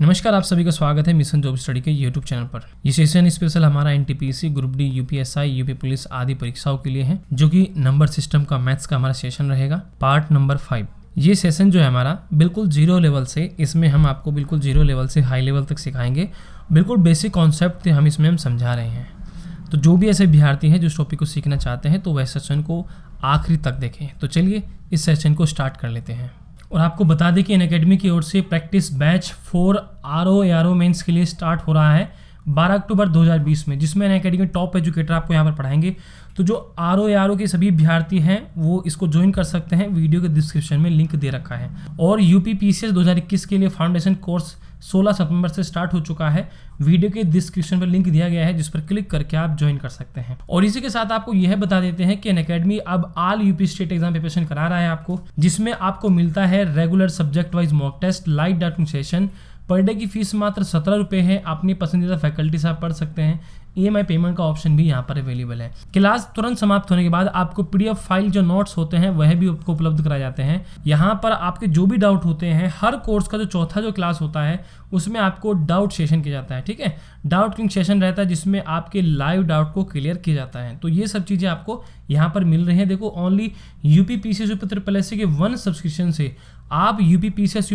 नमस्कार, आप सभी का स्वागत है मिशन जॉब स्टडी के यूट्यूब चैनल पर। ये सेशन स्पेशल हमारा NTPC, group D, UPSI, UP police आदि परीक्षाओं के लिए है, जो कि नंबर सिस्टम का मैथ्स का हमारा सेशन रहेगा, पार्ट नंबर 5। ये सेशन जो है हमारा बिल्कुल जीरो लेवल से, इसमें हम आपको बिल्कुल जीरो लेवल से हाई लेवल तक सिखाएंगे। बिल्कुल बेसिक कॉन्सेप्ट हम इसमें हम समझा रहे हैं। तो जो भी ऐसे विद्यार्थी हैं जो इस टॉपिक को सीखना चाहते हैं तो वह सेशन को आखिरी तक देखें। तो चलिए इस सेशन को स्टार्ट कर लेते हैं। और आपको बता दें कि अनअकैडमी की ओर से प्रैक्टिस बैच 4 आरओ मेंस के लिए स्टार्ट हो रहा है 12 अक्टूबर 2020 में, जिसमें अनअकैडमी टॉप एजुकेटर आपको यहाँ पर पढ़ाएंगे। तो जो आरओ के सभी विद्यार्थी हैं वो इसको ज्वाइन कर सकते हैं। वीडियो के डिस्क्रिप्शन में लिंक दे रखा है। और यूपी पीसीएस 2021 के लिए फाउंडेशन कोर्स 16 सितंबर से स्टार्ट हो चुका है। वीडियो के डिस्क्रिप्शन पर लिंक दिया गया है, जिस पर क्लिक करके आप ज्वाइन कर सकते हैं। और इसी के साथ आपको यह बता देते हैं कि अनअकैडमी अब all UP state exam preparation करा रहा है आपको, जिसमें आपको मिलता है regular subject wise mock test, live doubting session. Per day की फीस मात्र 17 रुपये है। अपनी पसंदीदा फैकल्टी से आप पढ़ सकते हैं। EMI पेमेंट का ऑप्शन भी यहाँ पर अवेलेबल है। क्लास तुरंत समाप्त होने के बाद आपको PDF फाइल जो नोट्स होते हैं वह भी आपको उपलब्ध कराए जाते हैं। यहाँ पर आपके जो भी डाउट होते हैं, हर कोर्स का जो चौथा जो क्लास होता है उसमें आपको डाउट सेशन किया जाता है। ठीक है, डाउट किंग सेशन रहता है जिसमें आपके लाइव डाउट को क्लियर किया जाता है। तो ये सब चीज़ें आपको यहाँ पर मिल रही हैं। देखो, ओनली यूपी पीसीएस यूपी के 1 सब्सक्रिप्शन से आप UP PCS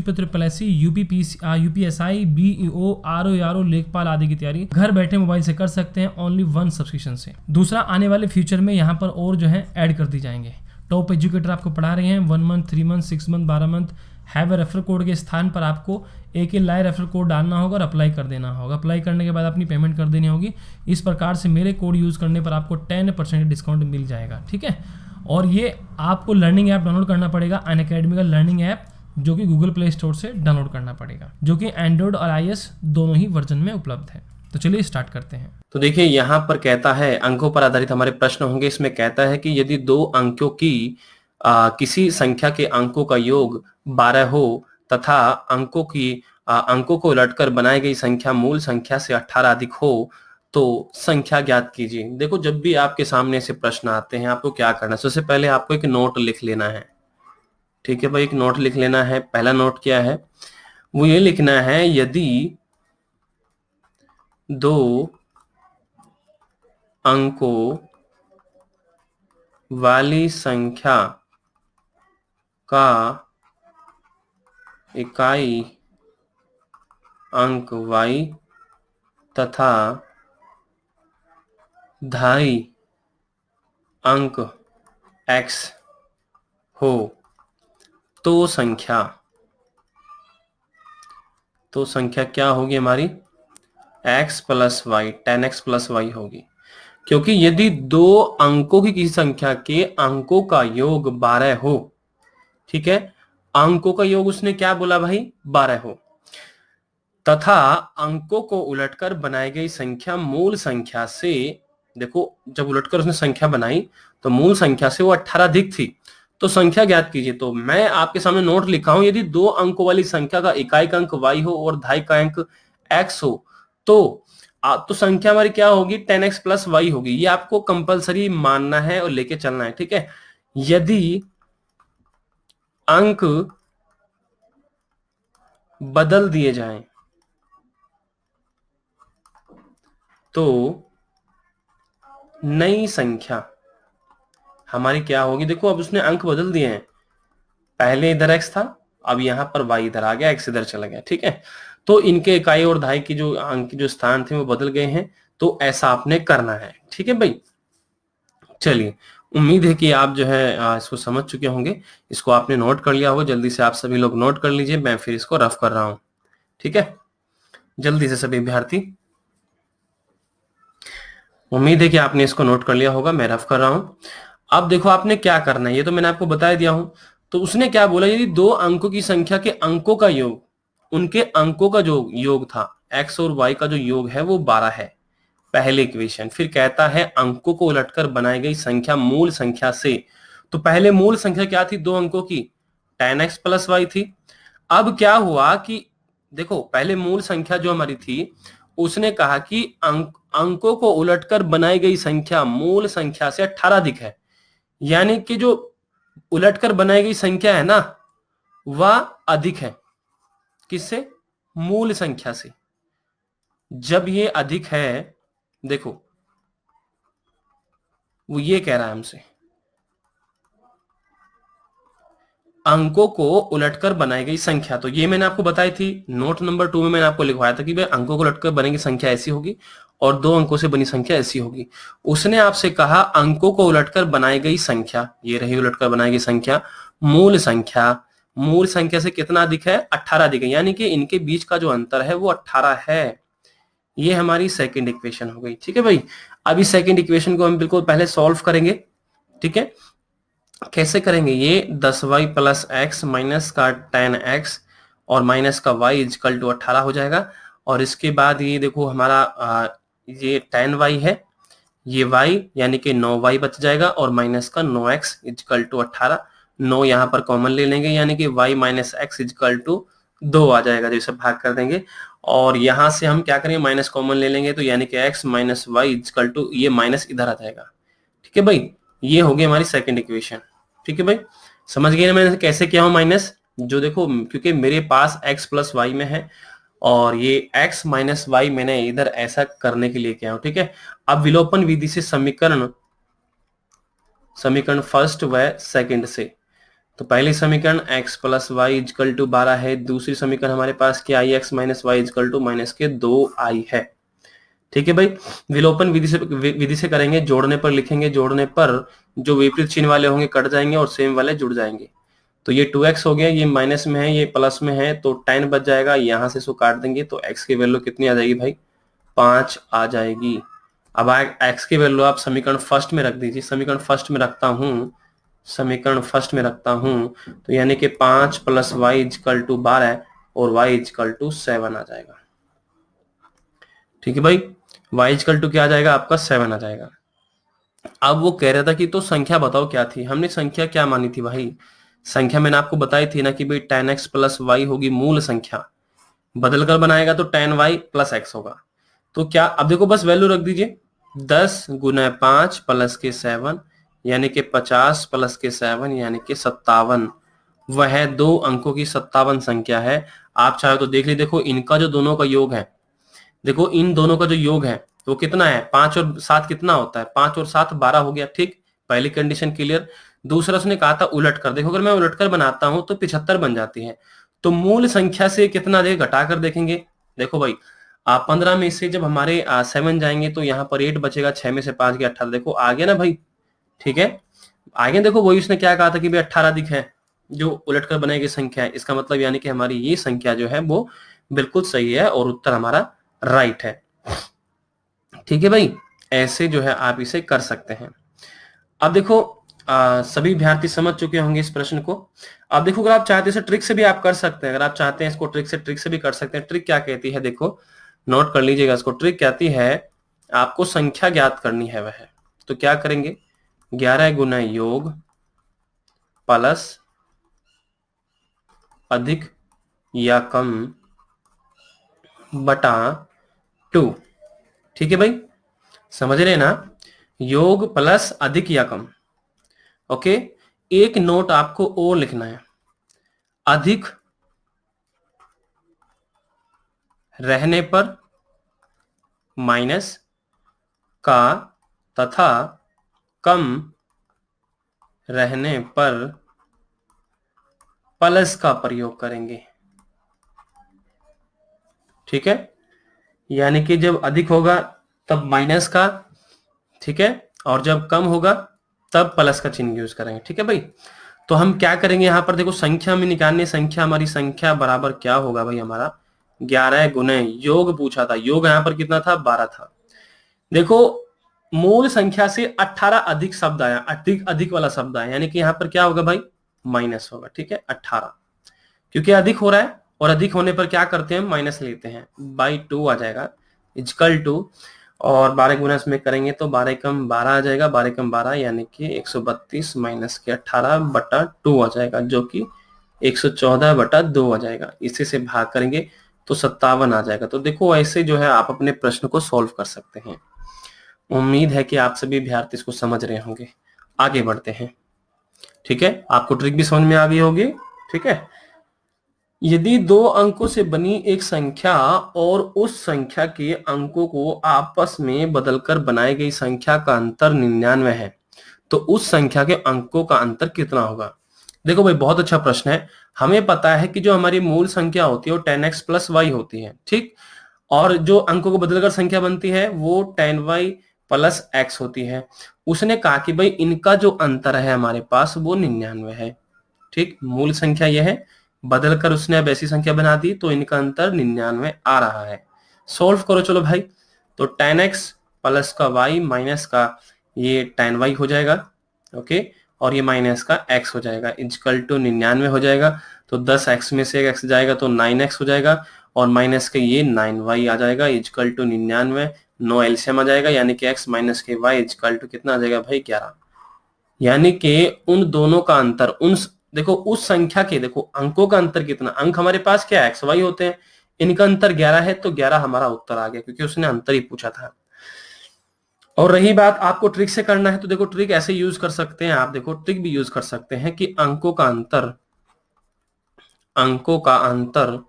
UPSI, BEO, RO लेखपाल आदि की तैयारी घर बैठे मोबाइल से कर सकते हैं, ओनली 1 सब्सक्रिप्शन से। दूसरा, आने वाले फ्यूचर में यहाँ पर और जो है ऐड कर दी जाएंगे। टॉप एजुकेटर आपको पढ़ा रहे हैं 1 month, 3 month, 6 month, 12 month. Have a refer code के स्थान पर आपको एक लाइव रेफर कोड डालना होगा और अप्लाई कर देना होगा। अप्लाई करने के बाद अपनी पेमेंट कर देनी होगी। इस प्रकार से मेरे कोड यूज़ करने पर आपको 10% डिस्काउंट मिल जाएगा। ठीक है, और ये आपको लर्निंग ऐप डाउनलोड करना पड़ेगा, अनअकैडमी का लर्निंग ऐप, जो कि गूगल प्ले स्टोर से डाउनलोड करना पड़ेगा, जो कि एंड्रॉइड और iOS दोनों ही वर्जन में उपलब्ध है। तो चलिए स्टार्ट करते हैं। तो देखिए, यहाँ पर कहता है अंकों पर आधारित हमारे प्रश्न होंगे। इसमें कहता है कि यदि दो अंकों की किसी संख्या के अंकों का योग 12 हो तथा अंकों को उलटकर बनाई गई संख्या मूल संख्या से 18 अधिक हो तो संख्या ज्ञात कीजिए। देखो, जब भी आपके सामने से प्रश्न आते हैं आपको क्या करना है, सबसे पहले आपको एक नोट लिख लेना है। ठीक है भाई, एक नोट लिख लेना है। पहला नोट क्या है, वो ये लिखना है, यदि दो अंकों वाली संख्या का इकाई अंक y तथा धाई अंक x हो तो संख्या क्या होगी हमारी, x plus y, 10x plus y होगी। क्योंकि यदि दो अंकों की किसी संख्या के अंकों का योग 12 हो, ठीक है, अंकों का योग उसने क्या बोला भाई, 12 हो, तथा अंकों को उलटकर बनाई गई संख्या मूल संख्या से, देखो जब उलटकर उसने संख्या बनाई तो मूल संख्या से वो 18 अधिक थी, तो संख्या ज्ञात कीजिए। तो मैं आपके सामने नोट लिखा हूं, यदि दो अंकों वाली संख्या का इकाई का अंक y हो और धाई का अंक x हो तो संख्या हमारी क्या होगी, 10x प्लस वाई होगी। ये आपको कंपलसरी मानना है और लेके चलना है। ठीक है, यदि अंक बदल दिए जाएं तो नई संख्या हमारी क्या होगी। देखो, अब उसने अंक बदल दिए हैं, पहले इधर x था, अब यहां पर y इधर आ गया, x इधर चला गया। ठीक है, तो इनके इकाई और धाई की जो अंक जो स्थान थे वो बदल गए हैं, तो ऐसा आपने करना है। ठीक है भाई, चलिए, उम्मीद है कि आप जो है इसको समझ चुके होंगे। इसको आपने नोट कर लिया होगा। जल्दी से आप सभी लोग नोट कर लीजिए, मैं फिर इसको रफ कर रहा हूं। ठीक है, जल्दी से सभी विद्यार्थी, उम्मीद है कि आपने इसको नोट कर लिया होगा। मैं रफ कर रहा हूं। अब देखो आपने क्या करना है, ये तो मैंने आपको बता दिया हूं। तो उसने क्या बोला, यदि दो अंकों की संख्या के अंकों का योग, उनके अंकों का जो योग था, x और y का जो योग है वो 12 है, पहले इक्वेशन। फिर कहता है अंकों को उलटकर बनाई गई संख्या मूल संख्या से। तो पहले मूल संख्या क्या थी दो अंकों की, 10x प्लस वाई थी। अब क्या हुआ कि देखो, पहले मूल संख्या जो हमारी थी, उसने कहा कि अंकों को उलटकर बनाई गई संख्या मूल संख्या से 18 अधिक है। यानी कि जो उलटकर बनाई गई संख्या है ना, वह अधिक है किससे, मूल संख्या से। जब ये अधिक है, देखो वो ये कह रहा है हमसे, अंकों को उलटकर बनाई गई संख्या। तो ये मैंने आपको बताई थी, नोट नंबर 2 में मैंने आपको लिखवाया था कि भाई अंकों को उलटकर बनेगी संख्या ऐसी होगी और 2 अंकों से बनी संख्या ऐसी होगी। उसने आपसे कहा अंकों को उलटकर बनाई गई संख्या, ये रही उलटकर बनाई गई संख्या, मूल संख्या, मूल संख्या से कितना अधिक है, 18 अधिक है, यानी कि इनके बीच का जो अंतर है वो 18 है। ये हमारी सेकंड इक्वेशन हो गई। ठीक है भाई, अब इस सेकंड इक्वेशन को हम बिल्कुल पहले सॉल्व करेंगे। ठीक है, कैसे करेंगे, ये 10y प्लस एक्स माइनस का 10x और माइनस का y इजकल टू 18 हो जाएगा। और इसके बाद ये देखो हमारा ये 10y है, ये y यानी कि 9y बच जाएगा और माइनस का 9x इजकल टू 18। 9 यहाँ पर कॉमन ले लेंगे यानी कि y minus x equal to 2 आ जाएगा, जैसे भाग कर देंगे। और यहां से हम क्या करेंगे, माइनस कॉमन ले लेंगे तो यानी कि x minus y equal to, ये माइनस इधर आ जाएगा। ठीक है भाई, ये हो गई हमारी सेकंड इक्वेशन। ठीक है भाई, समझ गए ना मैंने कैसे किया हूं माइनस, जो देखो क्योंकि मेरे पास x प्लस वाई में है और ये x माइनस वाई मैंने इधर ऐसा करने के लिए किया हूं। ठीक है, अब विलोपन विधि से समीकरण फर्स्ट व सेकंड से, तो पहली समीकरण x plus y equal to 12 है, दूसरी समीकरण हमारे पास क्या आई, x minus y equal to minus के 2i है। ठीक है भाई, विलोपन विधि से करेंगे, जोड़ने पर लिखेंगे, जोड़ने पर जो विपरीत चिन्ह वाले होंगे कट जाएंगे और सेम वाले जुड़ जाएंगे। तो ये 2x हो गया, ये माइनस में है, ये प्लस में है, तो 10 बच जाएगा, यहां से इसको काट देंगे तो x की वैल्यू कितनी आ जाएगी भाई, 5 आ जाएगी। अब x की वैल्यू आप समीकरण फर्स्ट में रख दीजिए, समीकरण फर्स्ट में रखता हूं, तो यानी कि 5 प्लस वाई इजकल टू 12 और y इजकल टू 7 आ जाएगा। ठीक है भाई, y इजकल टू क्या आ जाएगा आपका, 7 आ जाएगा। अब वो कह रहा था कि तो संख्या बताओ क्या थी, हमने संख्या क्या मानी थी भाई, संख्या मैंने आपको बताई थी ना कि भाई 10x प्लस वाई होगी मूल संख्या, बदल कर बनाएगा तो 10y प्लस x होगा। तो क्या, अब देखो बस वैल्यू रख दीजिए, 10 गुना 5 प्लस के 7 यानी कि 50 प्लस के 7 यानी कि 57, वह 2 अंकों की 57 संख्या है। आप चाहे तो देख लीजिए, देखो इनका जो दोनों का योग है, देखो इन दोनों का जो योग है वो कितना है, 5 और 7 कितना होता है, 5 और 7 12 हो गया। ठीक, पहली कंडीशन क्लियर। दूसरा उसने कहा था उलट कर, देखो अगर मैं उलट कर बनाता हूं तो 75 बन जाती है, तो मूल संख्या से कितना देगा घटा कर देखेंगे। देखो भाई 15 में से जब हमारे 7 जाएंगे तो यहाँ पर 8 बचेगा, 6 में से 5 गया 18, देखो आ गया ना भाई। ठीक है, आगे देखो वही उसने क्या कहा था कि भाई 18 अधिक है, जो उलट कर बनाई संख्या है, इसका मतलब यानी कि हमारी ये संख्या जो है वो बिल्कुल सही है और उत्तर हमारा राइट है। ठीक है भाई, ऐसे जो है आप इसे कर सकते हैं। अब देखो सभी विद्यार्थी समझ चुके होंगे इस प्रश्न को। अब देखो अगर आप चाहते हैं ट्रिक से भी आप कर सकते हैं, अगर आप चाहते हैं इसको ट्रिक से भी कर सकते हैं। ट्रिक क्या कहती है, देखो नोट कर लीजिएगा इसको। ट्रिक कहती है आपको संख्या ज्ञात करनी है, वह तो क्या करेंगे, 11 गुना योग प्लस अधिक या कम बटा 2। ठीक है भाई, समझ रहे ना, योग प्लस अधिक या कम। ओके, एक नोट आपको और लिखना है, अधिक रहने पर माइनस का तथा कम रहने पर प्लस का प्रयोग करेंगे। ठीक है, यानी कि जब अधिक होगा तब माइनस का, ठीक है, और जब कम होगा तब प्लस का चिन्ह यूज करेंगे। ठीक है भाई, तो हम क्या करेंगे यहाँ पर, देखो संख्या में निकालने, संख्या हमारी संख्या बराबर क्या होगा भाई, हमारा 11 गुने योग पूछा था, योग यहाँ पर कितना था, 12 था। देखो मूल संख्या से 18 अधिक शब्द आया, अधिक वाला शब्द आया, यानी कि यहाँ पर क्या होगा भाई, माइनस होगा। ठीक है, 18 क्योंकि अधिक हो रहा है और अधिक होने पर क्या करते हैं, माइनस लेते हैं, बाई 2 आ जाएगा इजकल टू, और 12 गुना इसमें करेंगे तो 12 कम 12 आ जाएगा, 12 कम 12 यानी कि 132 माइनस के 18 बटा 2 आ जाएगा, जो कि 114 बटा 2 आ जाएगा। इसी से भाग करेंगे तो 57 आ जाएगा। तो देखो ऐसे जो है आप अपने प्रश्न को सॉल्व कर सकते हैं। उम्मीद है कि आप सभी विद्यार्थी इसको समझ रहे होंगे। आगे बढ़ते हैं। ठीक है, आपको ट्रिक भी समझ में आ गई होगी। ठीक है, यदि दो अंकों से बनी एक संख्या और उस संख्या के अंकों को आपस में बदलकर बनाई गई संख्या का अंतर 99 है, तो उस संख्या के अंकों का अंतर कितना होगा? देखो भाई, बहुत अच्छा प्रश्न है। हमें पता है कि जो हमारी मूल संख्या होती है वो 10x प्लस वाई होती है, ठीक। और जो अंकों को बदलकर संख्या बनती है वो 10y प्लस x होती है। उसने कहा कि भाई इनका जो अंतर है हमारे पास वो 99 है, ठीक। मूल संख्या यह है, बदलकर उसने अब ऐसी संख्या बना दी तो इनका अंतर 99 आ रहा है। सोल्व करो चलो भाई। तो 10x प्लस का y माइनस का ये 10y हो जाएगा, ओके, और ये माइनस का x हो जाएगा, इक्वल टू 99 हो जाएगा। तो 10x में से x जाएगा तो 9x हो जाएगा, और माइनस के ये 9y आ जाएगा, इक्वल टू 99। 9 एलसीएम आ जाएगा, यानी कि x माइनस के y इक्वल टू कितना आ जाएगा भाई? 11। यानी कि उन दोनों का अंतर, देखो उस संख्या के, देखो अंकों का अंतर कितना, अंक हमारे पास क्या है? एक्स वाई होते हैं, इनका अंतर 11 है, तो 11 हमारा उत्तर आ गया, क्योंकि उसने अंतर ही पूछा था। और रही बात आपको ट्रिक से करना है, तो देखो ट्रिक ऐसे यूज कर सकते हैं आप, देखो ट्रिक भी यूज कर सकते हैं कि अंकों का अंतर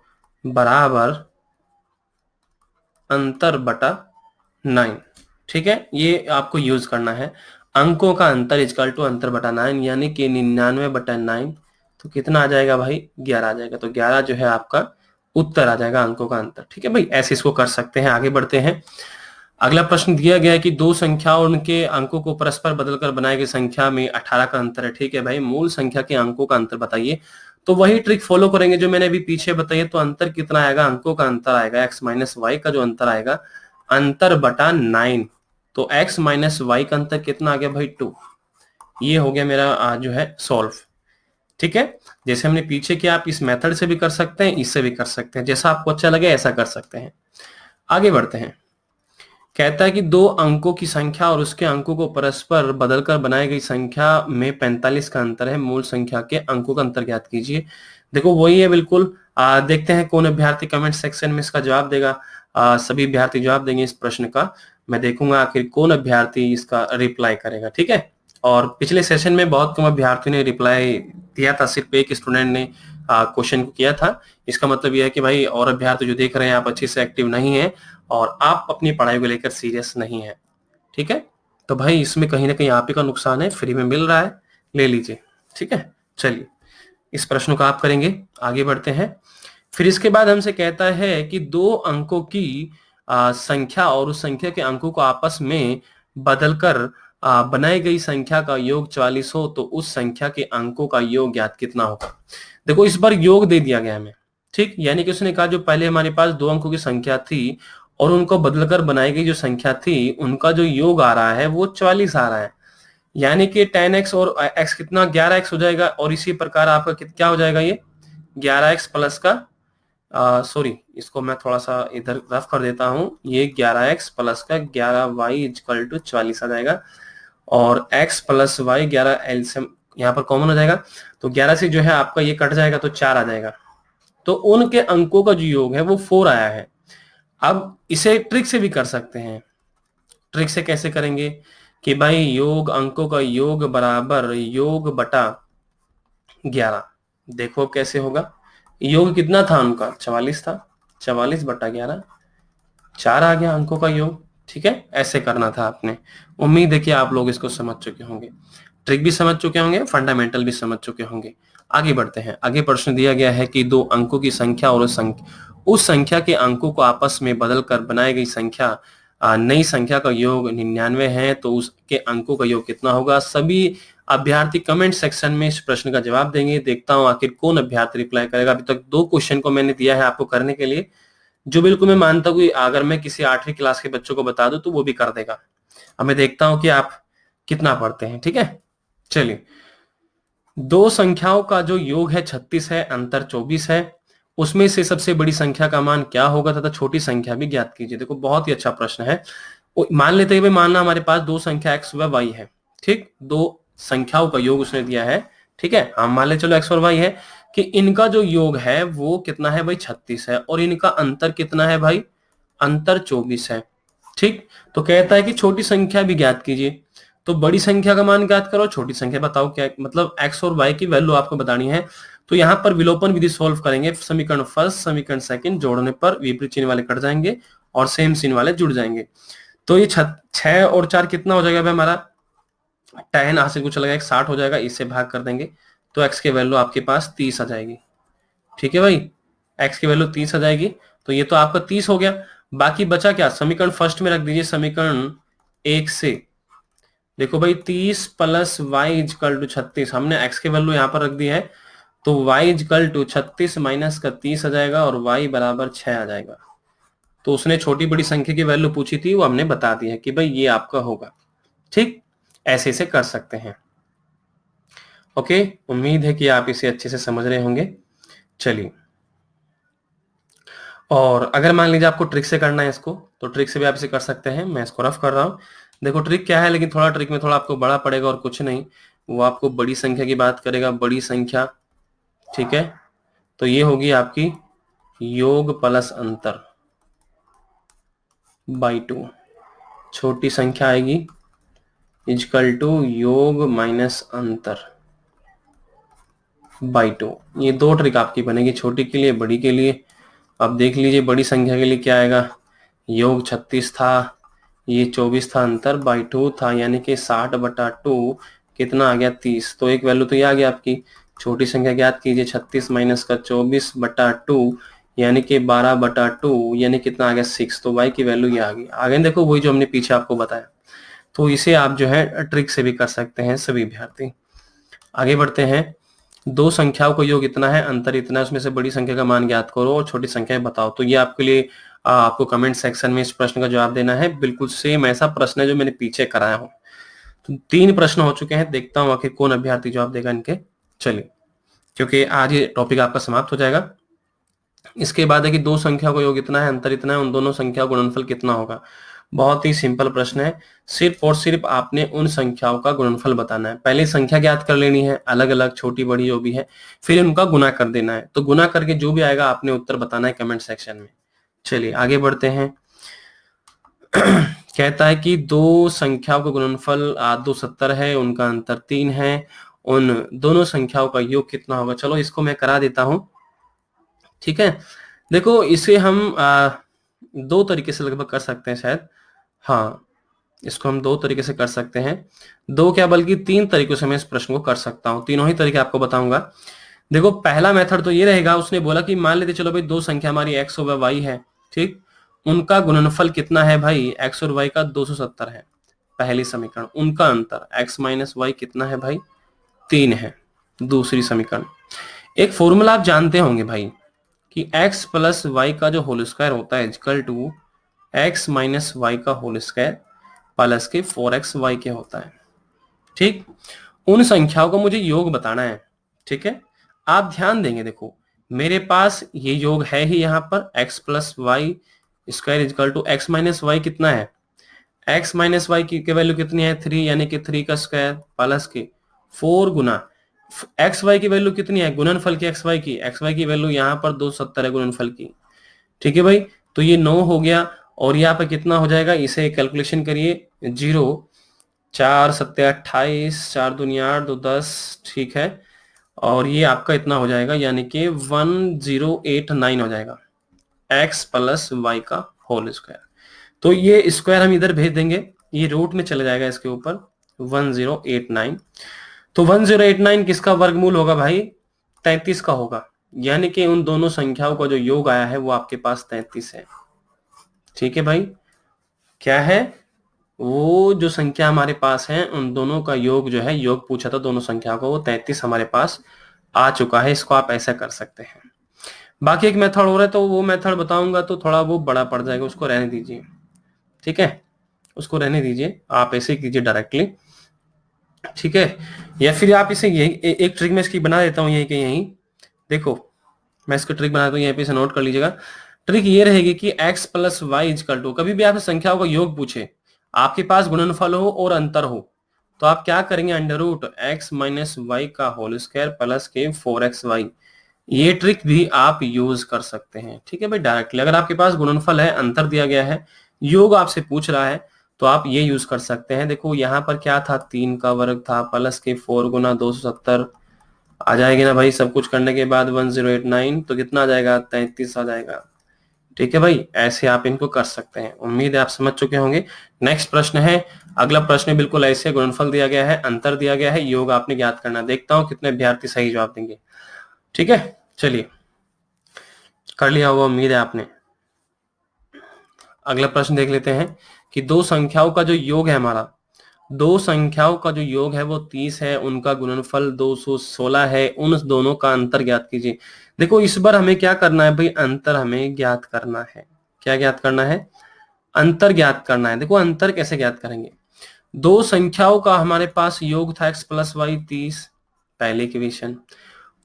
बराबर अंतर बटा 9, ठीक है, ये आपको यूज करना है। अंकों का अंतर इक्वल टू अंतर बटा 9, यानी कि 99/9, तो कितना आ जाएगा भाई? 11 आ जाएगा। तो 11 जो है आपका उत्तर आ जाएगा अंकों का अंतर, ठीक है भाई। ऐसे इसको कर सकते हैं। आगे बढ़ते हैं। अगला प्रश्न दिया गया है कि दो संख्या और उनके अंकों को परस्पर बदलकर बनाई गई संख्या में 18 का अंतर है, ठीक है भाई। मूल संख्या के अंकों का अंतर बताइए। तो वही ट्रिक फॉलो करेंगे जो मैंने अभी पीछे बताई है। तो अंतर कितना आएगा? अंकों का अंतर आएगा x माइनस वाई का जो अंतर आएगा, अंतर बटा 9। तो x माइनस वाई का अंतर कितना आ गया भाई? 2। ये हो गया मेरा जो है सॉल्व, ठीक है। जैसे हमने पीछे किया, आप इस मेथड से भी कर सकते हैं, इससे भी कर सकते हैं, जैसा आपको अच्छा लगे ऐसा कर सकते हैं। आगे बढ़ते हैं। कहता है कि दो अंकों की संख्या और उसके अंकों को परस्पर बदलकर बनाई गई संख्या में 45 का अंतर है, मूल संख्या के अंकों का अंतर ज्ञात कीजिए। देखो वही है बिल्कुल। देखते हैं कौन अभ्यर्थी कमेंट सेक्शन में इसका जवाब देगा। सभी अभ्यर्थी जवाब देंगे इस प्रश्न का। मैं देखूंगा आखिर कौन अभ्यर्थी इसका रिप्लाई करेगा, ठीक है। और पिछले सेशन में बहुत कम अभ्यर्थियों ने रिप्लाई दिया था, सिर्फ एक स्टूडेंट ने क्वेश्चन को किया था। इसका मतलब यह है कि भाई और अभ्यर्थी जो देख रहे हैं आप अच्छे से एक्टिव नहीं है और आप अपनी पढ़ाई को लेकर सीरियस नहीं है, ठीक है। तो भाई इसमें कहीं ना कहीं आप ही का नुकसान है, फ्री में मिल रहा है, ले लीजिए, ठीक है। चलिए इस प्रश्न को आप करेंगे। आगे बढ़ते हैं। फिर इसके बाद हमसे कहता है कि दो अंकों की संख्या और उस संख्या के अंकों को आपस में बदलकर बनाई गई संख्या का योग 44 हो, तो उस संख्या के अंकों का योग ज्ञात कितना होगा। देखो इस बार योग दे दिया गया हमें, ठीक। यानी कि उसने कहा जो पहले हमारे पास दो अंकों की संख्या थी और उनको बदलकर बनाई गई जो संख्या थी, उनका जो योग आ रहा है वो 44 आ रहा है। यानी कि 10x और x कितना? 11x हो जाएगा। और इसी प्रकार आपका क्या हो जाएगा? ये 11x प्लस का सॉरी, इसको मैं थोड़ा सा इधर रफ कर देता हूं। ये 11x प्लस का 11y इक्वल टू 44 आ जाएगा। और x प्लस वाई 11 एलसीएम यहाँ पर कॉमन हो जाएगा, तो 11 से जो है आपका ये कट जाएगा तो 4 आ जाएगा। तो उनके अंकों का जो योग है वो 4 आया है। अब इसे ट्रिक से भी कर सकते हैं। ट्रिक से कैसे करेंगे कि भाई योग, अंकों का योग बराबर योग बटा 11। देखो अब कैसे होगा। योग कितना था उनका? 44 था। 44 बटा 11, 4 आ गया अंकों का योग, ठीक है। ऐसे करना था आपने। उम्मीद है कि आप लोग इसको समझ चुके होंगे, ट्रिक भी समझ चुके होंगे, फंडामेंटल भी समझ चुके होंगे। आगे बढ़ते हैं। आगे प्रश्न दिया गया है कि दो अंकों की संख्या और उस संख्या के अंकों को आपस में बदलकर बनाई गई संख्या नई संख्या का योग 99 है, तो उसके अंकों का योग कितना होगा। सभी अभ्यर्थी कमेंट सेक्शन में इस प्रश्न का जवाब देंगे। देखता हूं आखिर कौन अभ्यर्थी रिप्लाई करेगा। अभी तक 2 क्वेश्चन को मैंने दिया है आपको करने के लिए, जो बिल्कुल मैं मानता हूँ अगर मैं किसी 8वीं क्लास के बच्चों को बता दूं तो वो भी कर देगा। अब मैं देखता हूं कि आप कितना पढ़ते हैं, ठीक है। चलिए, दो संख्याओं का जो योग है 36 है, अंतर 24 है। उसमें से सबसे बड़ी संख्या का मान क्या होगा तथा छोटी संख्या भी ज्ञात कीजिए। देखो बहुत ही अच्छा प्रश्न है। मान लेते हैं भाई, मानना हमारे पास दो संख्या x व y है, ठीक। दो संख्याओं का योग उसने दिया है, ठीक है। हम मान ले चलो x और y है कि इनका जो योग है वो कितना है भाई? 36 है। और इनका अंतर कितना है भाई? अंतर 24 है, ठीक। तो कहता है कि छोटी संख्या भी ज्ञात कीजिए। तो बड़ी संख्या का मान ज्ञात करो, छोटी संख्या बताओ क्या, मतलब x और y की वैल्यू आपको बतानी है। तो यहाँ पर विलोपन विधि सोल्व करेंगे, समीकरण फर्स्ट समीकरण सेकंड जोड़ने पर विपरीत चिन्ह वाले कट जाएंगे और सेम चिन्ह वाले जुड़ जाएंगे। तो ये 6 और 4 कितना हो जाएगा भाई हमारा, tan हासिल को चला गया 60 हो जाएगा, इससे भाग कर देंगे तो x की वैल्यू आपके पास 30 आ जाएगी। ठीक है भाई, x की वैल्यू 30 आ जाएगी, तो ये तो आपका 30 हो गया। बाकी बचा क्या, समीकरण फर्स्ट में रख दीजिए समीकरण 1 से। देखो भाई 30 प्लस y इजकल टू 36, हमने x की वैल्यू यहाँ पर रख दी है, तो y इजकल टू 36 माइनस का 30 आ जाएगा और y बराबर 6 आ जाएगा। तो उसने छोटी बड़ी संख्या की वैल्यू पूछी थी, वो हमने बता दी है कि भाई ये आपका होगा। ठीक, ऐसे से कर सकते हैं। ओके, उम्मीद है कि आप इसे अच्छे से समझ रहे होंगे। चलिए, और अगर मान लीजिए आपको ट्रिक से करना है इसको, तो ट्रिक से भी आप इसे कर सकते हैं। मैं इसको रफ कर रहा हूं, देखो ट्रिक क्या है, लेकिन थोड़ा ट्रिक में थोड़ा आपको बड़ा पड़ेगा और कुछ नहीं, वो आपको बड़ी संख्या की बात करेगा, बड़ी संख्या। ठीक है, तो ये होगी आपकी योग प्लस अंतर बाई 2, छोटी संख्या आएगी इजकल टू योग माइनस अंतर बाई 2। ये दो ट्रिक आपकी बनेगी, छोटी के लिए बड़ी के लिए। अब देख लीजिए बड़ी संख्या के लिए क्या आएगा, योग 36 था, ये 24 था, अंतर बाई 2 था, यानी कि 60/2 कितना आ गया 30। तो एक वैल्यू तो ये आ गया आपकी। छोटी संख्या ज्ञात कीजिए, 36 माइनस का 24/2 यानी कि 12/2 यानी कितना आ गया 6। तो y की वैल्यू ये आ गई। आगे देखो वही जो हमने पीछे आपको बताया। तो इसे आप जो है ट्रिक से भी कर सकते हैं सभी विद्यार्थी। आगे बढ़ते हैं, दो संख्याओं का योग इतना है, अंतर इतना है, उसमें से बड़ी संख्या का मान ज्ञात करो और छोटी संख्या बताओ। तो ये आपके लिए आपको कमेंट सेक्शन में इस प्रश्न का जवाब देना है। बिल्कुल सेम ऐसा प्रश्न है जो मैंने पीछे कराया हूं। तो 3 प्रश्न हो चुके हैं, देखता हूं आखिर कौन अभ्यर्थी जवाब देगा इनके। चलिए, क्योंकि आज ये टॉपिक आपका समाप्त हो जाएगा। इसके बाद है कि दो संख्याओं का योग इतना है, अंतर इतना है, उन दोनों संख्याओं का गुणनफल कितना होगा। बहुत ही सिंपल प्रश्न है, सिर्फ और सिर्फ आपने उन संख्याओं का गुणनफल बताना है। पहले संख्या ज्ञात कर लेनी है, अलग अलग छोटी बड़ी जो भी है, फिर उनका गुना कर देना है। तो गुना करके जो भी आएगा आपने उत्तर बताना है कमेंट सेक्शन में। चलिए आगे बढ़ते हैं। कहता है कि दो संख्याओं का गुणनफल 270 है, उनका अंतर 3 है, उन दोनों संख्याओं का योग कितना होगा। चलो इसको मैं करा देता हूं। ठीक है, देखो इसे हम दो तरीके से लगभग कर सकते हैं शायद। हाँ, इसको हम दो तरीके से कर सकते हैं, दो क्या बल्कि 3 तरीकों से मैं इस प्रश्न को कर सकता हूं। तीनों ही तरीके आपको बताऊंगा। देखो पहला मेथड तो ये रहेगा, उसने बोला कि मान लेते चलो भाई दो संख्या हमारी x और y है, ठीक, उनका गुणनफल कितना है भाई, x और y का 270 है। पहली समीकरण, उनका अंतर x माइनस वाई कितना है भाई, 3 है। दूसरी समीकरण, एक फॉर्मूला आप जानते होंगे भाई कि x प्लस वाई का जो होल स्क्वायर होता है equal to x minus y का होल स्क्वायर प्लस के 4xy के होता है। ठीक, उन संख्याओं का मुझे योग बताना है। ठीक है, आप ध्यान देंगे, देखो मेरे पास ये योग है ही यहाँ पर, x plus y square equal to x minus y कितना है, x माइनस वाई की वैल्यू कितनी है 3, यानी कि 3 का स्क्वायर प्लस के 4 गुना एक्स वाई की वैल्यू कितनी है, गुणनफल की एक्स वाई की वैल्यू यहाँ पर 270 है गुणनफल की। ठीक है भाई, तो ये 9 हो गया और यहाँ पर कितना हो जाएगा, इसे कैलकुलेशन करिए, 0 4 7 28, 4 दूनी 8, 2 10, ठीक है, और ये आपका इतना हो जाएगा, यानी कि 1089 हो जाएगा x प्लस वाई का होल स्क्वायर। तो ये स्क्वायर हम इधर भेज देंगे, ये रूट में चले जाएगा इसके ऊपर 1089। तो 1089 किसका वर्गमूल होगा भाई, 33 का होगा, यानी कि उन दोनों संख्याओं का जो योग आया है वो आपके पास 33 है। ठीक है भाई, क्या है, वो जो संख्या हमारे पास है उन दोनों का योग जो है, योग पूछा था दोनों संख्याओं का, वो 33 हमारे पास आ चुका है। इसको आप ऐसा कर सकते हैं। बाकी एक मेथड हो रहा है, तो वो मेथड बताऊंगा तो थोड़ा वो बड़ा पड़ जाएगा, उसको रहने दीजिए। ठीक है, उसको रहने दीजिए, आप ऐसे कीजिए डायरेक्टली। ठीक है, या फिर आप इसे यही एक ट्रिक में इसकी बना देता हूँ, यही के यही देखो, मैं इसको ट्रिक बनाता हूँ, यहीं पे इसे नोट कर लीजिएगा। ट्रिक ये रहेगी कि x plus y equal to, कभी भी आपसे संख्याओं का योग पूछे, आपके पास गुणनफल हो और अंतर हो, तो आप क्या करेंगे, under root x minus y का होल स्क्वायर प्लस के 4xy। ये ट्रिक भी आप यूज कर सकते हैं। ठीक है भाई, डायरेक्टली अगर आपके पास गुणनफल है, अंतर दिया गया है, योग आपसे पूछ रहा है, तो आप ये यूज कर सकते हैं। देखो यहाँ पर क्या था, 3 का वर्ग था प्लस के 4 गुना 270 आ जाएगी ना भाई, सब कुछ करने के बाद 1089 तो कितना आ जाएगा, 33 आ जाएगा। ठीक है भाई, ऐसे आप इनको कर सकते हैं। उम्मीद है आप समझ चुके होंगे। नेक्स्ट प्रश्न है, अगला प्रश्न बिल्कुल ऐसे, गुणनफल दिया गया है, अंतर दिया गया है, योग आपने ज्ञात करना। देखता हूं कितने विद्यार्थी सही जवाब देंगे। ठीक है, चलिए कर लिया हुआ उम्मीद है आपने। अगला प्रश्न देख लेते हैं कि दो संख्याओं का जो योग है हमारा, दो संख्याओं का जो योग है वो 30 है, उनका गुणनफल 216 है, उन दोनों का अंतर ज्ञात कीजिए। देखो इस बार हमें क्या करना है भाई, अंतर हमें ज्ञात करना है। क्या ज्ञात करना है, अंतर ज्ञात करना है। देखो अंतर कैसे ज्ञात करेंगे, दो संख्याओं का हमारे पास योग था x प्लस वाई 30, पहले इक्वेशन,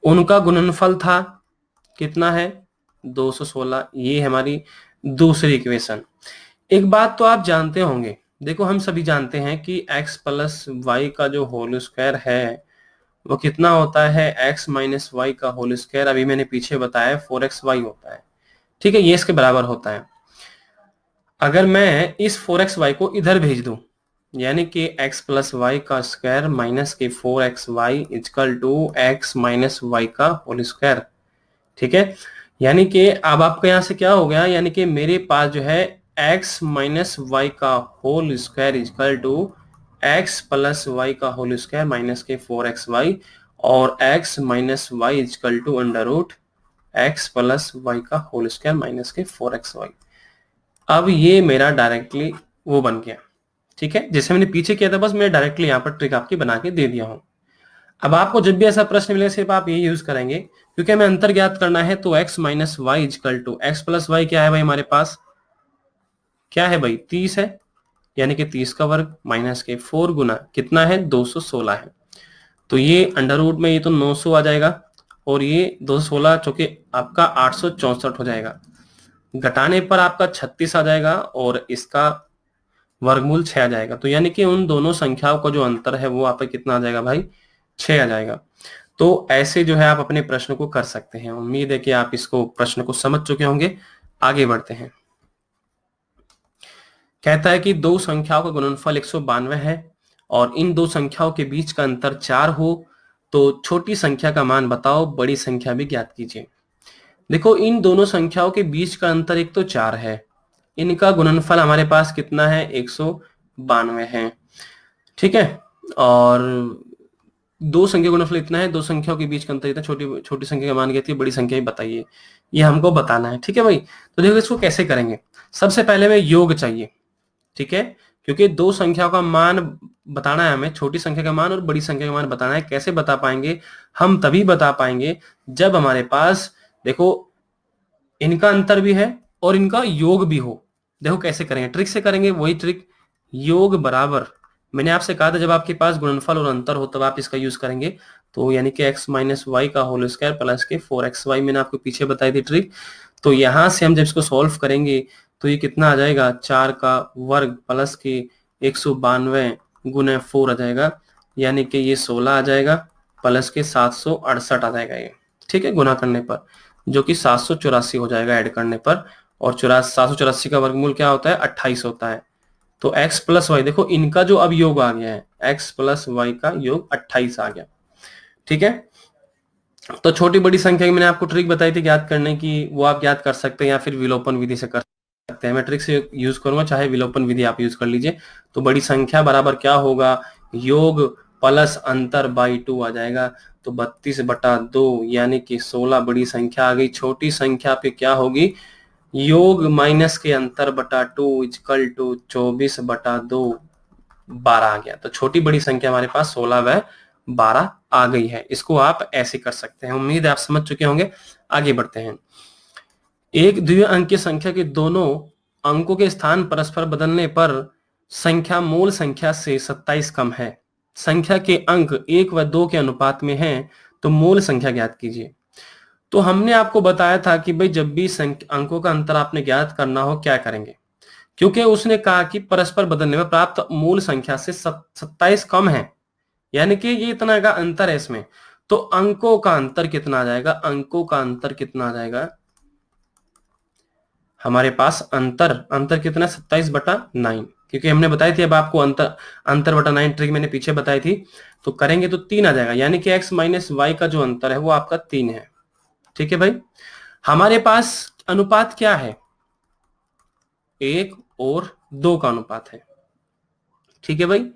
उनका गुणनफल था कितना है 216, ये हमारी दूसरी इक्वेशन। एक बात तो आप जानते होंगे, देखो हम सभी जानते हैं कि x प्लस वाई का जो होल स्क्वायर है वो कितना होता है, x माइनस वाई का होल स्क्वायर, अभी मैंने पीछे बताया 4xy होता है। ठीक है, ये इसके बराबर होता है। अगर मैं इस 4xy को इधर भेज दूं, यानी कि x प्लस वाई का स्क्वायर माइनस के 4xy equal to x minus y का होल स्क्वायर। ठीक है, यानी कि अब आपको यहां से क्या हो गया, यानी कि मेरे पास जो है x माइनस वाई का whole square equal to x plus y का होल स्क्वायर माइनस के 4xy, और x minus y equal to under root x plus y का होल स्क्वायर माइनस के 4xy। अब ये मेरा डायरेक्टली वो बन गया। ठीक है, जैसे मैंने पीछे किया था, बस मैं डायरेक्टली यहाँ पर ट्रिक आपकी बना के दे दिया हूं। अब आपको जब भी ऐसा प्रश्न मिलेगा सिर्फ आप ये यूज करेंगे, क्योंकि हमें अंतर ज्ञात करना है, तो x minus y equal to x plus y क्या है भाई हमारे पास, क्या है भाई 30 है, यानी कि 30 का वर्ग माइनस के 4 गुना कितना है 216 है। तो ये अंडर रूट में ये तो 900 आ जाएगा, और ये 216 चूंकि आपका 864 हो जाएगा, घटाने पर आपका 36 आ जाएगा, और इसका वर्गमूल 6 आ जाएगा। तो यानी कि उन दोनों संख्याओं का जो अंतर है वो आप कितना आ जाएगा भाई, 6 आ जाएगा। तो ऐसे जो है आप अपने प्रश्न को कर सकते हैं। उम्मीद है कि आप इसको प्रश्न को समझ चुके होंगे। आगे बढ़ते हैं। कहता है कि दो संख्याओं का गुणनफल 192 है और इन दो संख्याओं के बीच का अंतर 4 हो, तो छोटी संख्या का मान बताओ, बड़ी संख्या भी ज्ञात कीजिए। देखो इन दोनों संख्याओं के बीच का अंतर एक तो 4 है, इनका गुणनफल हमारे पास कितना है 192 है। ठीक है, और दो संख्या गुणनफल इतना है, दो संख्याओं के बीच का अंतर इतना, छोटी छोटी संख्या का मान कहती है, बड़ी संख्या ही बताइए, ये हमको बताना है। ठीक है भाई, तो देखो इसको कैसे करेंगे। सबसे पहले हमें योग चाहिए। ठीक है, क्योंकि दो संख्याओं का मान बताना है हमें, छोटी संख्या का मान और बड़ी संख्या का मान बताना है। कैसे बता पाएंगे, हम तभी बता पाएंगे जब हमारे पास देखो इनका अंतर भी है और इनका योग भी हो। देखो कैसे करेंगे, ट्रिक से करेंगे, वही ट्रिक, योग बराबर, मैंने आपसे कहा था जब आपके पास गुणनफल और अंतर हो तब आप इसका यूज करेंगे। तो यानी कि x माइनस वाई का होल स्क्वायर प्लस के 4xy, मैंने आपको पीछे बताई थी ट्रिक। तो यहां से हम जब इसको सॉल्व करेंगे तो ये कितना आ जाएगा, 4 का वर्ग प्लस के 192 गुने 4 आ जाएगा, यानी कि ये 16 आ जाएगा, प्लस के 768 आ जाएगा ये। ठीक है, गुना करने पर जो कि 784 हो जाएगा ऐड करने पर, और 784 का वर्गमूल क्या होता है 28 होता है। तो x प्लस वाई, देखो इनका जो अब योग आ गया है, x प्लस वाई का योग 28 आ गया। ठीक है, तो छोटी बड़ी संख्या की मैंने आपको ट्रिक बताई थी ज्ञात करने की, वो आप ज्ञात कर सकते हैं या फिर विलोपन विधि से कर सकते हैं। मैं ट्रिक से यूज करूंगा, चाहे विलोपन विधि आप यूज कर लीजिए। तो बड़ी संख्या बराबर क्या होगा, योग प्लस अंतर बाई 2 आ जाएगा। तो 32/2 यानी कि 16 बड़ी संख्या आ गई। छोटी संख्या पे क्या होगी, योग माइनस के अंतर बटा 2 इजकल टू 24/2 12 आ गया। तो छोटी बड़ी संख्या हमारे पास 16 व 12 आ गई है। इसको आप ऐसे कर सकते हैं। उम्मीद है आप समझ चुके होंगे। आगे बढ़ते हैं। एक द्वितीय अंक की संख्या के दोनों अंकों के स्थान परस्पर बदलने पर संख्या मूल संख्या से 27 कम है। संख्या के अंक 1 व 2 के अनुपात में हैं, तो मूल संख्या ज्ञात कीजिए। तो हमने आपको बताया था कि भाई जब भी अंकों का अंतर आपने ज्ञात करना हो क्या करेंगे, क्योंकि उसने कहा कि परस्पर बदलने में प्राप्त मूल संख्या से 27 कम है, यानी कि ये इतना का अंतर है इसमें। तो अंकों का अंतर कितना आ जाएगा, अंकों का अंतर कितना आ जाएगा, हमारे पास अंतर कितना 27/9, क्योंकि हमने बताई थी अब आपको अंतर बटा 9 ट्रिक मैंने पीछे बताई थी, तो करेंगे तो 3 आ जाएगा, यानी कि x माइनस वाई का जो अंतर है वो आपका 3 है। ठीक है भाई, हमारे पास अनुपात क्या है, 1 और 2 का अनुपात है। ठीक है भाई,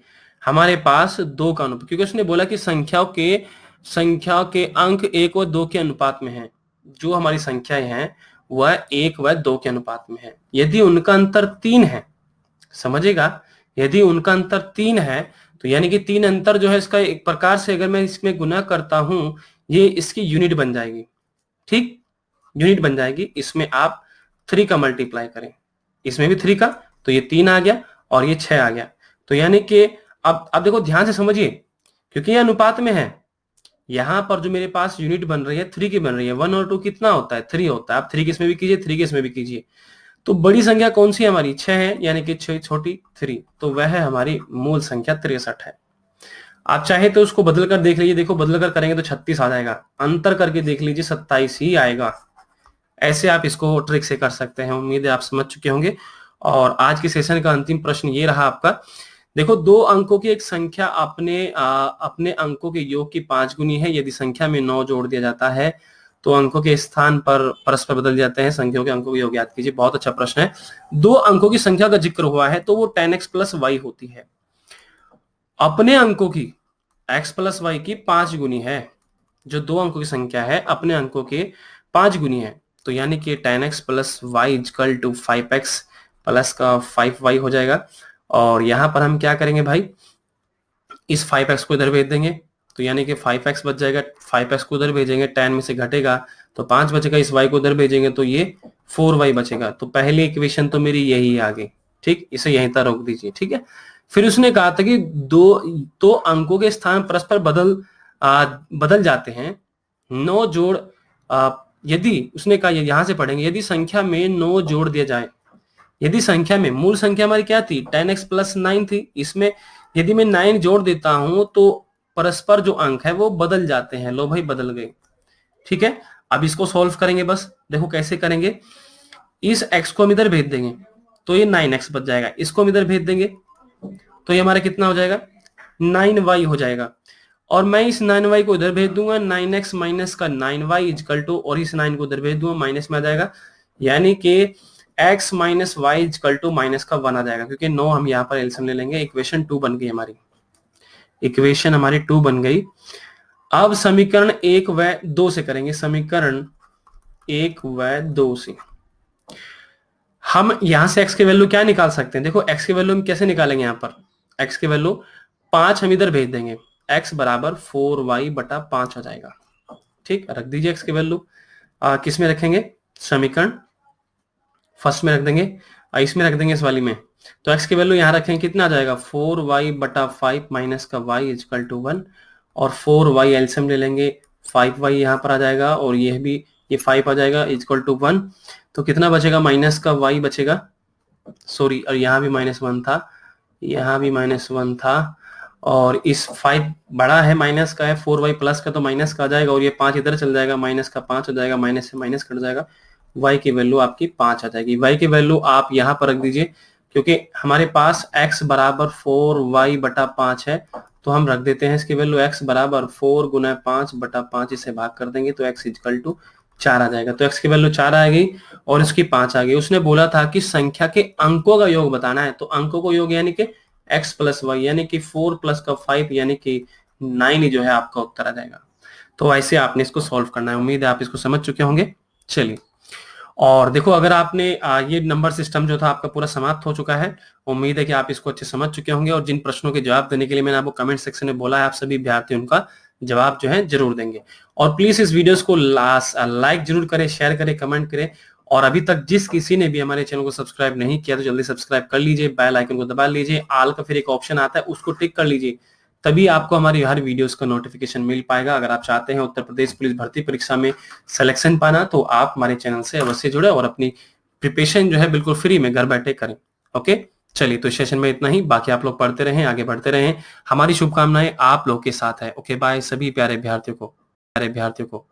हमारे पास 2 का अनुपात, क्योंकि उसने बोला कि संख्याओं के अंक 1 और 2 के अनुपात में है। जो हमारी संख्याएं हैं वह 1 व 2 के अनुपात में है। यदि उनका अंतर 3 है, समझेगा, यदि उनका अंतर 3 है तो यानी कि 3 अंतर जो है इसका एक प्रकार से अगर मैं इसमें गुना करता हूं, ये इसकी यूनिट बन जाएगी। ठीक, यूनिट बन जाएगी। इसमें आप 3 का मल्टीप्लाई करें, इसमें भी 3 का, तो ये 3 आ गया और ये 6 आ गया। तो यानी कि अब देखो ध्यान से समझिए, क्योंकि ये अनुपात में है, यहां पर जो मेरे पास यूनिट बन रही है 3 की बन रही है। 1 और 2 कितना होता है, 3 होता है। आप 3 किस में भी कीजिए, 3 किस में भी कीजिए। तो बड़ी संख्या कौन सी है हमारी, 6 है, यानी कि 6 छोटी 3, तो वह है हमारी मूल संख्या 63 है। आप चाहे तो उसको बदल कर देख लीजिए, देखो बदल कर करेंगे तो 36 आ जाएगा, अंतर करके देख लीजिए 27 ही आएगा। ऐसे आप इसको ट्रिक से कर सकते हैं। उम्मीद है आप समझ चुके होंगे। और आज के सेशन का अंतिम प्रश्न ये रहा आपका। देखो, 2 अंकों की एक संख्या अपने अंकों के योग की 5 गुनी है। यदि संख्या में 9 जोड़ दिया जाता है तो अंकों के स्थान पर परस्पर बदल जाते हैं। संख्याओं के अंकों के योग याद कीजिए। बहुत अच्छा प्रश्न है। 2 अंकों की संख्या का जिक्र हुआ है तो वो 10x प्लस वाई होती है। अपने अंकों की x प्लस वाई की 5 गुनी है। जो 2 अंकों की संख्या है अपने अंकों के 5 गुनी है, तो यानी कि 10x plus y equal to 5x plus का 5y हो जाएगा। और यहां पर हम क्या करेंगे भाई, इस 5x को इधर भेज देंगे, तो यानी कि 5x बच जाएगा। 5x को उधर भेजेंगे, 10 में से घटेगा तो 5 बचेगा। इस y को उधर भेजेंगे तो ये 4y बचेगा। तो पहली इक्वेशन तो मेरी यही आ गई। ठीक, इसे यहीं तक रोक दीजिए। ठीक है, फिर उसने कहा था कि दो अंकों के स्थान परस्पर बदल जाते हैं। 9 जोड़ यदि उसने कहा, यहां से पढ़ेंगे, यदि संख्या में 9 जोड़ दिया जाए, यदि संख्या में मूल संख्या हमारी क्या थी, 10x प्लस 9 थी, इसमें यदि मैं 9 जोड़ देता हूं तो परस्पर जो अंक है वो बदल जाते हैं। लो भाई, बदल गए। ठीक है, अब इसको सॉल्व करेंगे। बस देखो कैसे करेंगे। इस x को हम इधर भेज देंगे तो ये 9x बच जाएगा। इसको हम इधर भेज देंगे तो ये हमारा कितना हो जाएगा, 9y हो जाएगा। और मैं इस 9y को इधर भेज दूंगा, 9x माइनस का 9y इक्वल टू, और इस 9 को इधर भेज दूंगा, माइनस में आ जाएगा, यानी कि x minus y equal to minus का 1 आ जाएगा। क्योंकि 9 हम यहाँ पर एलसीएम ले लेंगे। इक्वेशन 2 बन गई हमारी, इक्वेशन हमारी 2 बन गई। अब समीकरण 1 व 2 से करेंगे। समीकरण 1 व 2 से हम यहां से x के वैल्यू क्या निकाल सकते हैं। देखो x के वैल्यू हम कैसे निकालेंगे, यहाँ पर x के वैल्यू 5 हम इधर भेज देंगे, x बराबर 4y बटा 5 हो जाएगा। ठीक, रख दीजिए x के वैल्यू। किस में रखेंगे, समीकरण फर्स्ट में रख देंगे, इसमें रख देंगे, इस वाली में। तो x के वैल्यू यहाँ रखेंगे, कितना आ जाएगा, 4y बटा 5 माइनस का y इक्वल टू 1, और 4y एलसीएम ले लेंगे, 5y यहाँ पर आ जाएगा, और ये भी, ये 5 आ जाएगा इक्वल टू 1। तो कितना बचेगा, माइनस का y बचेगा, सॉरी, और यहाँ भी -1 था, यहाँ भी -1 था, और इस 5 बड़ा है, माइनस का है, 4y प्लस का तो माइनस का आ जाएगा, और ये 5 इधर चल जाएगा, माइनस का 5 हो जाएगा, माइनस से माइनस कट जाएगा, y की वैल्यू आपकी 5 आ जाएगी। y की वैल्यू आप यहाँ पर रख दीजिए, क्योंकि हमारे पास x बराबर 4y बटा 5 है, तो हम रख देते हैं इसकी वैल्यू x बराबर 4 गुना 5 बटा 5, इसे भाग कर देंगे तो x इक्वल टू 4 आ जाएगा। तो x की वैल्यू 4 आ गई और इसकी 5 आ गई। उसने बोला था कि संख्या के अंकों का योग बताना है, तो अंकों को योग यानी कि x प्लस वाई, यानी कि 4 प्लस का 5, यानी कि 9 जो है आपका उत्तर आ जाएगा। तो ऐसे आपने इसको सॉल्व करना है। उम्मीद है आप इसको समझ चुके होंगे। चलिए, और देखो, अगर आपने ये नंबर सिस्टम जो था आपका पूरा समाप्त हो चुका है। उम्मीद है कि आप इसको अच्छे समझ चुके होंगे, और जिन प्रश्नों के जवाब देने के लिए मैंने आपको कमेंट सेक्शन में बोला है, आप सभी विद्यार्थी उनका जवाब जो है जरूर देंगे। और प्लीज इस वीडियोस को लाइक जरूर करें, शेयर करें, कमेंट करें, और अभी तक जिस किसी ने भी हमारे चैनल को सब्सक्राइब नहीं किया तो जल्दी सब्सक्राइब कर लीजिए, बेल आइकन को दबा लीजिए, ऑल का फिर एक ऑप्शन आता है उसको टिक कर लीजिए, तभी आपको हमारी हर वीडियोस का नोटिफिकेशन मिल पाएगा। अगर आप चाहते हैं उत्तर प्रदेश पुलिस भर्ती परीक्षा में सिलेक्शन पाना, तो आप हमारे चैनल से अवश्य जुड़े और अपनी प्रिपरेशन जो है बिल्कुल फ्री में घर बैठे करें। ओके, चलिए, तो सेशन में इतना ही। बाकी आप लोग पढ़ते रहें, आगे बढ़ते रहें। हमारी शुभकामनाएं आप लोग के साथ है। ओके, बाय सभी प्यारे विद्यार्थियों को।